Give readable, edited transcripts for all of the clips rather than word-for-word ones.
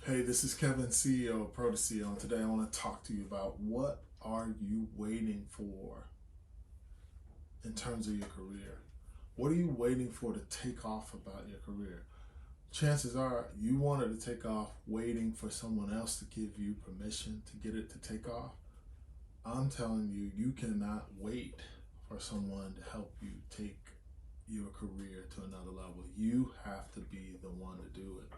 Hey, this is Kevin, CEO of Pro to CEO, and today I want to talk to you about what are you waiting for in terms of your career? What are you waiting for to take off about your career? Chances are you wanted to take off waiting for someone else to give you permission to get it to take off. I'm telling you, you cannot wait for someone to help you take your career to another level. You have to be the one to do it.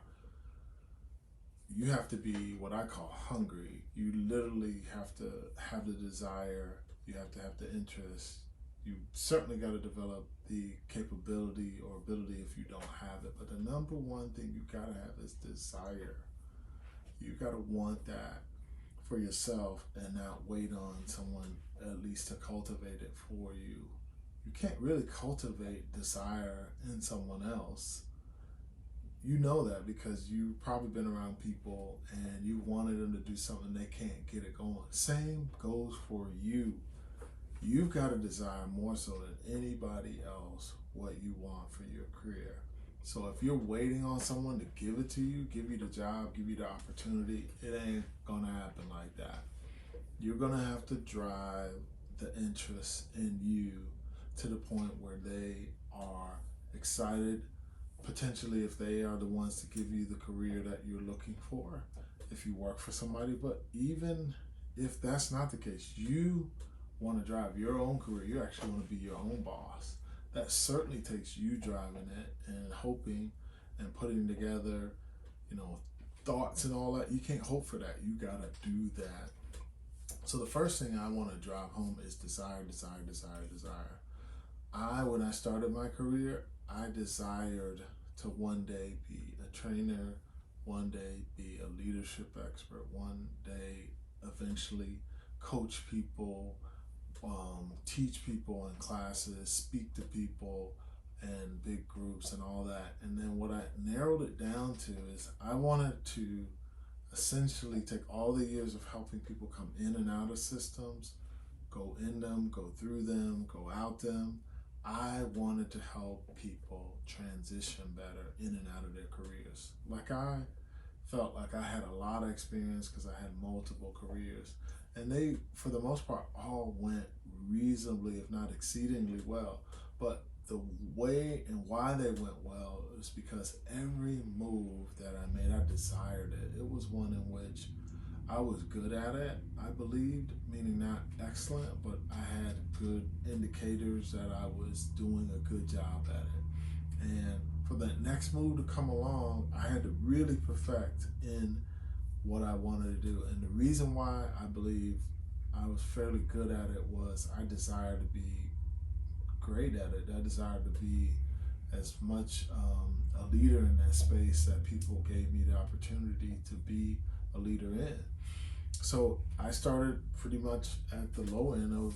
You have to be what I call hungry. You literally have to have the desire, you have to have the interest. You certainly got to develop the capability or ability if you don't have it. But the number one thing you got to have is desire. You got to want that for yourself and not wait on someone at least to cultivate it for you. You can't really cultivate desire in someone else. You know that because you've probably been around people and you wanted them to do something, they can't get it going. Same goes for you. You've got to desire more so than anybody else what you want for your career. So if you're waiting on someone to give it to you, give you the job, give you the opportunity, it ain't gonna happen like that. You're gonna have to drive the interest in you to the point where they are excited, potentially if they are the ones to give you the career that you're looking for, if you work for somebody. But even if that's not the case, you want to drive your own career. You actually want to be your own boss. That certainly takes you driving it and hoping and putting together, you know, thoughts and all that. You can't hope for that. You gotta do that. So the first thing I want to drive home is desire, desire, desire, desire. When I started my career, I desired to one day be a trainer, one day be a leadership expert, one day eventually coach people, teach people in classes, speak to people and big groups and all that. And then what I narrowed it down to is I wanted to essentially take all the years of helping people come in and out of systems, go in them, go through them, go out them. I wanted to help people transition better in and out of their careers. Like I felt like I had a lot of experience because I had multiple careers, and they, for the most part, all went reasonably, if not exceedingly well. But the way and why they went well is because every move that I made, I desired it. It was one in which I was good at it, I believed, meaning not excellent, but I had good indicators that I was doing a good job at it. And for that next move to come along, I had to really perfect in what I wanted to do. And the reason why I believe I was fairly good at it was I desired to be great at it. I desired to be as much a leader in that space that people gave me the opportunity to be a leader in. So I started pretty much at the low end of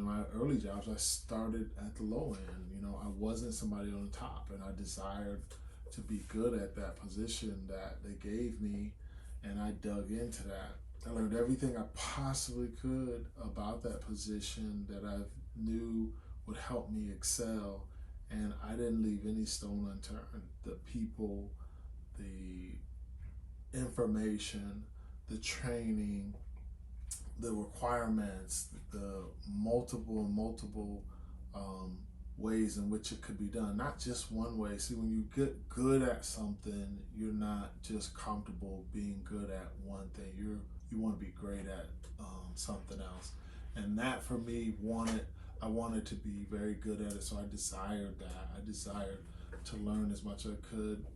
my early jobs. I started at the low end. You know, I wasn't somebody on the top, and I desired to be good at that position that they gave me, and I dug into that. I learned everything I possibly could about that position that I knew would help me excel, and I didn't leave any stone unturned. The people, the information, the training, the requirements, the multiple ways in which it could be done, not just one way. See, when you get good at something, you're not just comfortable being good at one thing. You want to be great at something else, and that for me I wanted to be very good at it. So I desired that. I desired to learn as much as I could,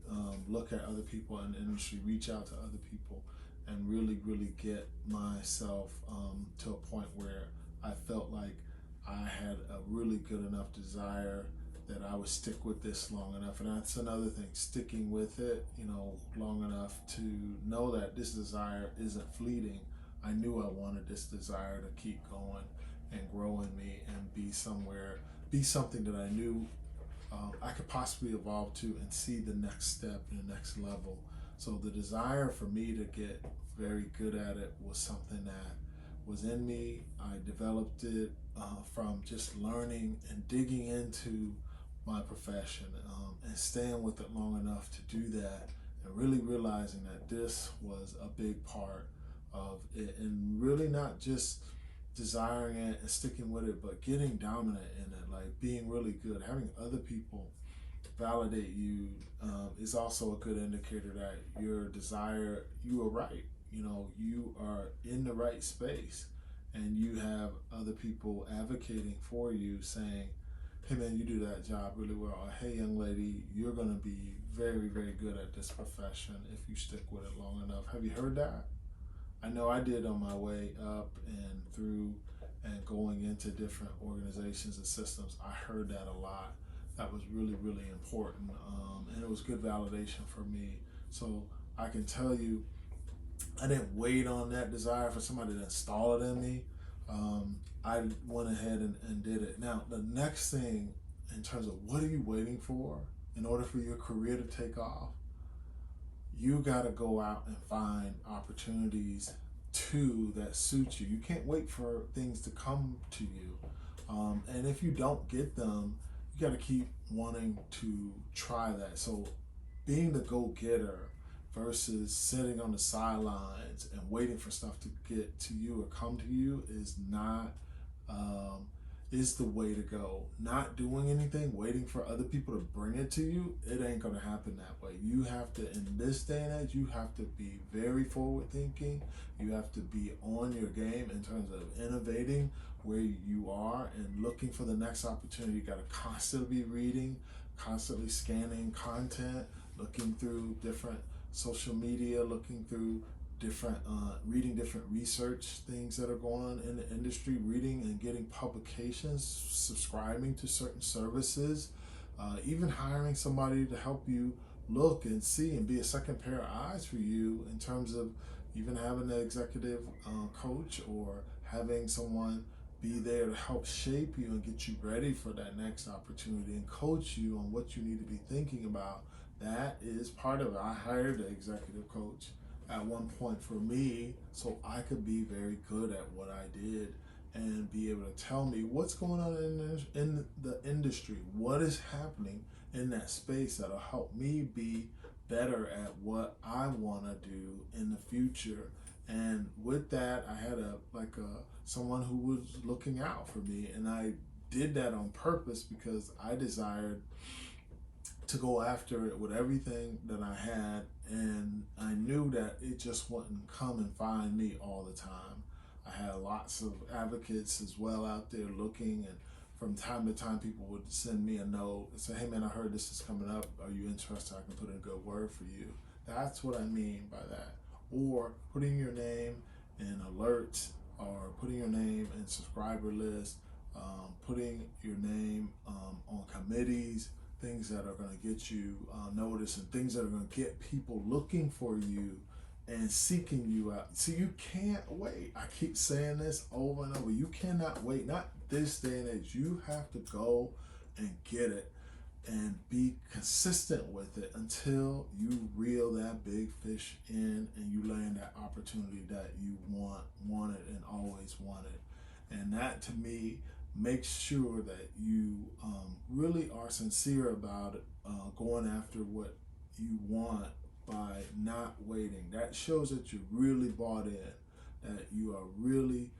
look at other people in the industry, reach out to other people, and really get myself to a point where I felt like I had a really good enough desire that I would stick with this long enough. And that's another thing, sticking with it, you know, long enough to know that this desire isn't fleeting. I knew I wanted this desire to keep going and grow in me and be something that I knew I could possibly evolve to and see the next step and the next level. So the desire for me to get very good at it was something that was in me. I developed it from just learning and digging into my profession and staying with it long enough to do that and really realizing that this was a big part of it, and really not just desiring it and sticking with it, but getting dominant in it, like being really good. Having other people validate you is also a good indicator that your desire, you are right. You are in the right space, and you have other people advocating for you, saying, hey man, you do that job really well. Or, hey young lady, you're going to be very, very good at this profession if you stick with it long enough. Have you heard that? I know I did on my way up and through and going into different organizations and systems. I heard that a lot. That was really, really important. And it was good validation for me. So I can tell you, I didn't wait on that desire for somebody to install it in me. I went ahead and did it. Now, the next thing, in terms of what are you waiting for in order for your career to take off, you got to go out and find opportunities that suit you. You can't wait for things to come to you. And if you don't get them, you got to keep wanting to try that. So being the go-getter versus sitting on the sidelines and waiting for stuff to get to you or come to you is not is the way to go. Not doing anything, waiting for other people to bring it to you, it ain't gonna happen that way. You have to, in this day and age, you have to be very forward thinking. You have to be on your game in terms of innovating where you are and looking for the next opportunity. You gotta constantly be reading, constantly scanning content, looking through different social media, looking through different reading different research things that are going on in the industry, reading and getting publications, subscribing to certain services, even hiring somebody to help you look and see and be a second pair of eyes for you, in terms of even having an executive coach, or having someone be there to help shape you and get you ready for that next opportunity and coach you on what you need to be thinking about. That is part of it. I hired an executive coach at one point for me, so I could be very good at what I did and be able to tell me what's going on in the industry, what is happening in that space that'll help me be better at what I want to do in the future. And with that, I had someone who was looking out for me, and I did that on purpose because I desired to go after it with everything that I had, and I knew that it just wouldn't come and find me all the time. I had lots of advocates as well out there looking, and from time to time people would send me a note and say, hey man, I heard this is coming up, are you interested? I can put in a good word for you. That's what I mean by that. Or putting your name in alerts, or putting your name in subscriber lists, putting your name on committees, things that are going to get you noticed, and things that are going to get people looking for you and seeking you out. See, you can't wait. I keep saying this over and over. You cannot wait. Not this day and age. You have to go and get it and be consistent with it until you reel that big fish in and you land that opportunity that you wanted and always wanted. And that, to me, make sure that you really are sincere about it, going after what you want by not waiting. That shows that you're really bought in, that you are really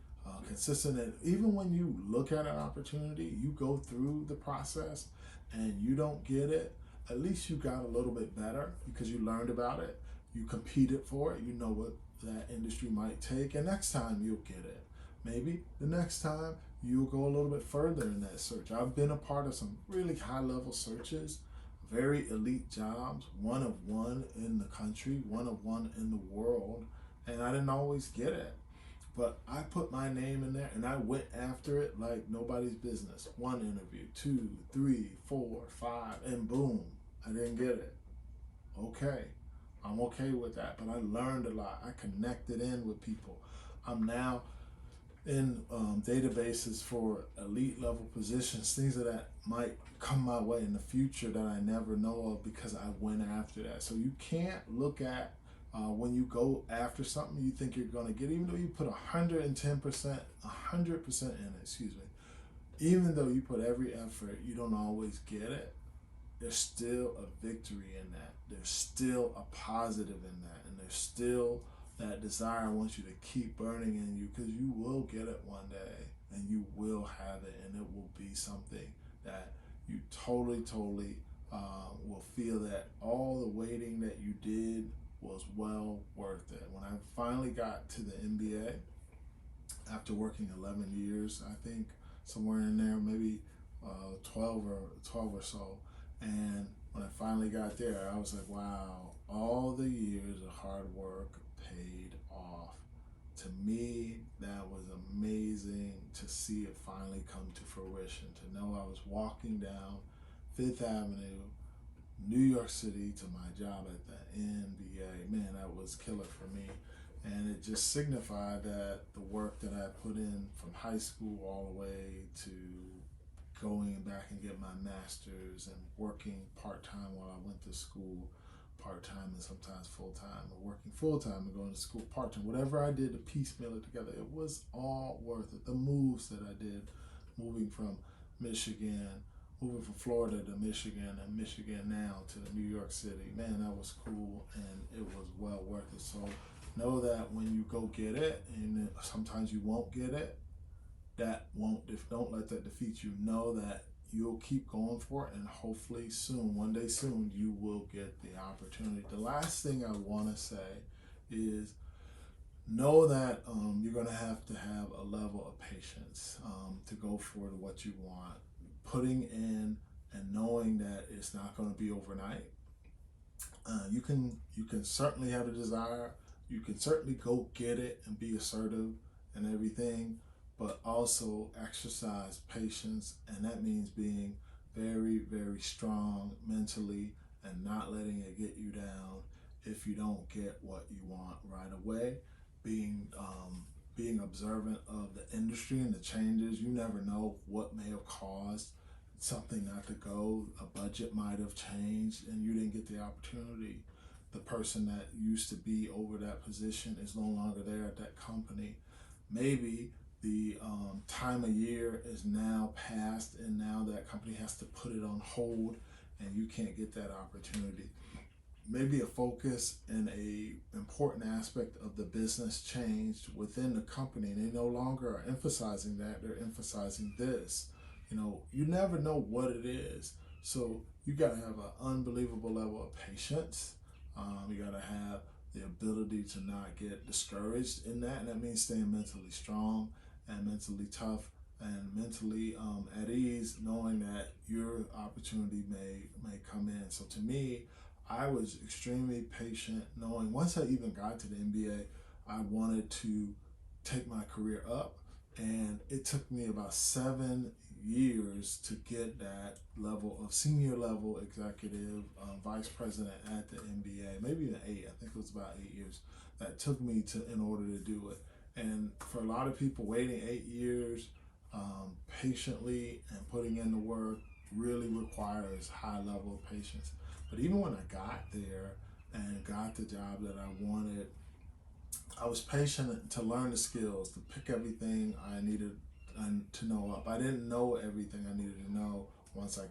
consistent. And even when you look at an opportunity, you go through the process and you don't get it, at least you got a little bit better because you learned about it, you competed for it, you know what that industry might take, and next time you'll get it. Maybe the next time you'll go a little bit further in that search. I've been a part of some really high-level searches, very elite jobs, one of one in the country, one of one in the world, and I didn't always get it. But I put my name in there and I went after it like nobody's business. One interview, 2, 3, 4, 5, and boom, I didn't get it. Okay, I'm okay with that, but I learned a lot. I connected in with people. I'm now in databases for elite level positions, things that might come my way in the future that I never know of because I went after that. So you can't look at when you go after something you think you're going to get, even though you put 110%, 100% in it, even though you put every effort, you don't always get it. there's still a victory in that. There's still a positive in that. And there's still that desire I want you to keep burning in you, because you will get it one day and you will have it, and it will be something that you totally will feel that all the waiting that you did was well worth it. When I finally got to the NBA, after working 11 years, I think somewhere in there, maybe 12 or so, and when I finally got there, I was like, wow, all the years of hard work paid off. To me, that was amazing to see it finally come to fruition, to know I was walking down Fifth Avenue, New York City, to my job at the NBA. Man, that was killer for me. And it just signified that the work that I put in from high school all the way to going back and get my master's and working part-time while I went to school part-time and sometimes full-time, or working full-time and going to school part-time, whatever I did to piecemeal it together, it was all worth it. The moves that I did, moving from Florida to Michigan, and Michigan now to New York City, man, that was cool, and it was well worth it. So know that when you go get it, and sometimes you won't get it, don't let that defeat you. Know that you'll keep going for it, and hopefully one day soon, you will get the opportunity. The last thing I want to say is know that you're going to have a level of patience to go for what you want. Putting in and knowing that it's not going to be overnight. You can certainly have a desire. You can certainly go get it and be assertive and everything, but also exercise patience, and that means being very, very strong mentally and not letting it get you down if you don't get what you want right away. Being observant of the industry and the changes. You never know what may have caused something not to go. A budget might have changed and you didn't get the opportunity. The person that used to be over that position is no longer there at that company. Maybe the time of year is now past, and now that company has to put it on hold and you can't get that opportunity. Maybe a focus and a important aspect of the business changed within the company, and they no longer are emphasizing that. They're emphasizing this. You never know what it is. So you got to have an unbelievable level of patience. You got to have the ability to not get discouraged in that, and that means staying mentally strong and mentally tough and mentally at ease, knowing that your opportunity may come in. So to me, I was extremely patient, knowing once I even got to the NBA, I wanted to take my career up, and it took me about 7 years to get that level of senior level executive vice president at the NBA. Maybe even 8. I think it was about 8 years that took me in order to do it. And for a lot of people, waiting 8 years patiently and putting in the work really requires high level of patience. But even when I got there and got the job that I wanted, I was patient to learn the skills, to pick everything I needed to know up. I didn't know everything I needed to know once I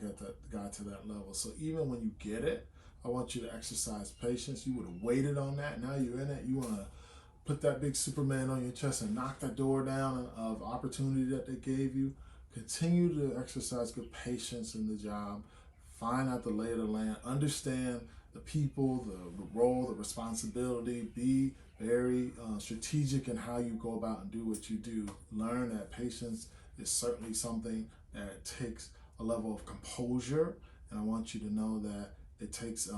got to that level. So even when you get it, I want you to exercise patience. You would have waited on that. Now you're in it. You want to put that big Superman on your chest and knock that door down of opportunity that they gave you. Continue to exercise good patience in the job. Find out the lay of the land. Understand the people, the role, the responsibility. Be very strategic in how you go about and do what you do. Learn that patience is certainly something that takes a level of composure, and I want you to know that it takes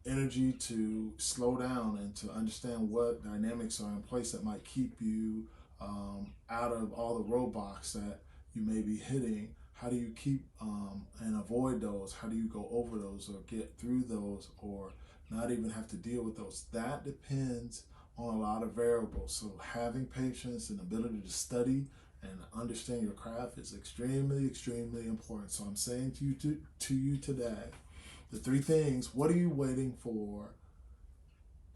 energy to slow down and to understand what dynamics are in place that might keep you out of all the roadblocks that you may be hitting. How do you keep and avoid those? How do you go over those or get through those or not even have to deal with those? That depends on a lot of variables. So having patience and ability to study and understand your craft is extremely, extremely important. So I'm saying to you today, the 3 things: what are you waiting for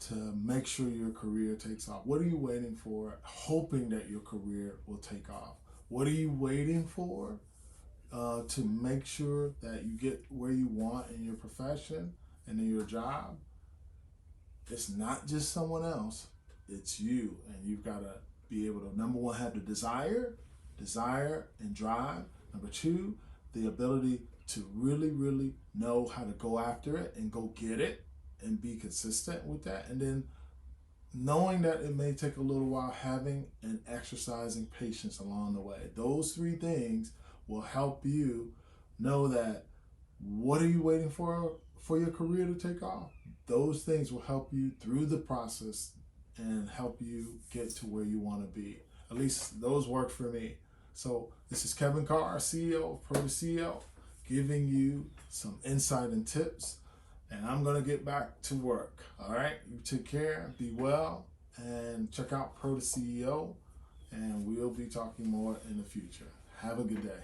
to make sure your career takes off? What are you waiting for, hoping that your career will take off? What are you waiting for to make sure that you get where you want in your profession and in your job, it's not just someone else, it's you. And you've got to be able to, number one, have the desire and drive. Number two, the ability to really, really know how to go after it and go get it and be consistent with that. And then knowing that it may take a little while, having and exercising patience along the way. Those three things will help you know that what are you waiting for your career to take off. Those things will help you through the process and help you get to where you want to be. At least those work for me. So this is Kevin Carr, CEO of Pro to CEO, giving you some insight and tips. And I'm going to get back to work. All right. You take care, be well, and check out Pro to CEO. And we'll be talking more in the future. Have a good day.